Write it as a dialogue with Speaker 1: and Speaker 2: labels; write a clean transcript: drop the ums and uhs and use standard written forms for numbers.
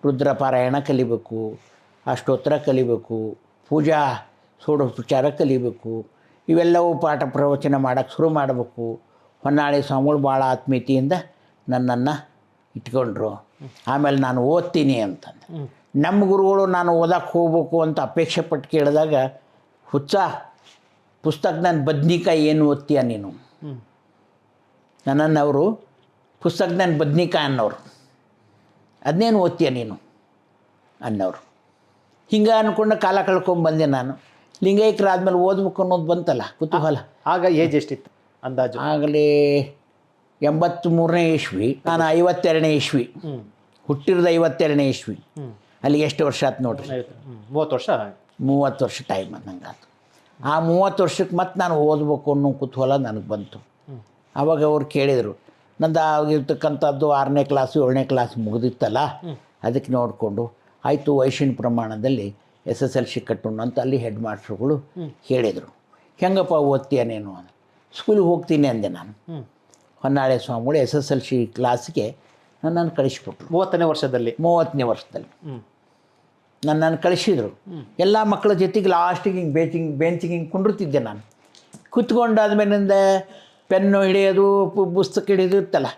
Speaker 1: ರುದ್ರಪಾರಾಯಣ ಕಲಿಬೇಕು, ಅಷ್ಟೋತ್ತರ ಕಲಿಬೇಕು, ಪೂಜಾ ಷೋಡಶೋಪಚಾರ ಕಲಿಬೇಕು. ಇವೆಲ್ಲವೂ ಪಾಠ ಪ್ರವಚನ ಮಾಡೋಕ್ಕೆ ಶುರು ಮಾಡಬೇಕು. ಹೊನ್ನಾಳಿ ಸ್ವಾಮಿಗಳು ಭಾಳ ಆತ್ಮೀಯತೆಯಿಂದ ನನ್ನನ್ನು ಇಟ್ಕೊಂಡ್ರು. ಆಮೇಲೆ ನಾನು ಓದ್ತೀನಿ ಅಂತಂದು ನಮ್ಮ ಗುರುಗಳು ನಾನು ಓದಕ್ಕೆ ಹೋಗ್ಬೇಕು ಅಂತ ಅಪೇಕ್ಷೆ ಪಟ್ಟು ಕೇಳಿದಾಗ, ಹುಚ್ಚ ಪುಸ್ತಕದ ಬದ್ನಿಕಾಯಿ ಏನು ಓದ್ತೀಯ ನೀನು, ನನ್ನನ್ನು ಅವರು ಪುಸ್ತಕದ ಬದ್ನಿಕಾಯಿ ಅನ್ನೋರು, ಅದನ್ನೇನು ಓದ್ತೀಯ ನೀನು ಅನ್ನೋರು. ಹಿಂಗೆ ಅಂದ್ಕೊಂಡು ಕಾಲ ಕಳ್ಕೊಂಬಂದೆ ನಾನು. ಲಿಂಗೈಕ್ಯರಾದ್ಮೇಲೆ ಓದ್ಬೇಕು ಅನ್ನೋದು ಬಂತಲ್ಲ ಕುತೂಹಲ.
Speaker 2: ಆಗ ಏಜ್ ಎಷ್ಟಿತ್ತು ಅಂದಾಜು?
Speaker 1: ಆಗಲೇ 83ನೇ ಇಸ್ವಿ, ನಾನು 52ನೇ ಇಸ್ವಿ, ಹುಟ್ಟಿರೋದು 52ನೇ ಇಸ್ವಿ. ಅಲ್ಲಿಗೆ ಎಷ್ಟು ವರ್ಷ ಆಯ್ತು ನೋಡ್ರಿ?
Speaker 2: 30 ವರ್ಷ.
Speaker 1: 30 ವರ್ಷ ಟೈಮ್ ನಂಗೆ ಆಯ್ತು. ಆ 30 ವರ್ಷಕ್ಕೆ ಮತ್ತೆ ನಾನು ಓದಬೇಕು ಅನ್ನೋ ಕುತೂಹಲ ನನಗೆ ಬಂತು. ಆವಾಗ ಅವ್ರು ಕೇಳಿದರು, ನಂದು ಆಗಿರ್ತಕ್ಕಂಥದ್ದು 6ನೇ ಕ್ಲಾಸು 7ನೇ ಕ್ಲಾಸ್ ಮುಗಿದಿತ್ತಲ್ಲ, ಅದಕ್ಕೆ ನೋಡಿಕೊಂಡು ಆಯಿತು ವಯಸ್ಸಿನ ಪ್ರಮಾಣದಲ್ಲಿ SSLC ಕಟ್ಟೋಣ ಅಂತ ಅಲ್ಲಿ ಹೆಡ್ ಮಾಸ್ಟ್ರುಗಳು ಹೇಳಿದರು. ಹೆಂಗಪ್ಪ ಓದ್ತೀಯ ನೀನು? ಸ್ಕೂಲಿಗೆ ಹೋಗ್ತೀನಿ ಅಂದೆ ನಾನು. ಹೊನ್ನಾಳಿ ಸ್ವಾಮಿಗಳು SSLC ಕ್ಲಾಸಿಗೆ ನನ್ನನ್ನು ಕಳಿಸ್ಬಿಟ್ರು.
Speaker 2: 30ನೇ ವರ್ಷದಲ್ಲಿ
Speaker 1: 30ನೇ ವರ್ಷದಲ್ಲಿ ನನ್ನನ್ನು ಕಳಿಸಿದರು. ಎಲ್ಲ ಮಕ್ಕಳ ಜೊತೆಗೆ ಲಾಸ್ಟಿಗೆ ಹಿಂಗೆ ಬೆಂಚಿಗೆ ಹಿಂಗೆ ಕುಂಡಿರ್ತಿದ್ದೆ ನಾನು. ಕೂತ್ಕೊಂಡಾದ್ಮೇಲಿಂದ ಪೆನ್ನು ಹಿಡಿಯೋದು, ಪುಸ್ತಕ ಹಿಡಿಯೋದು ಇತ್ತಲ್ಲ,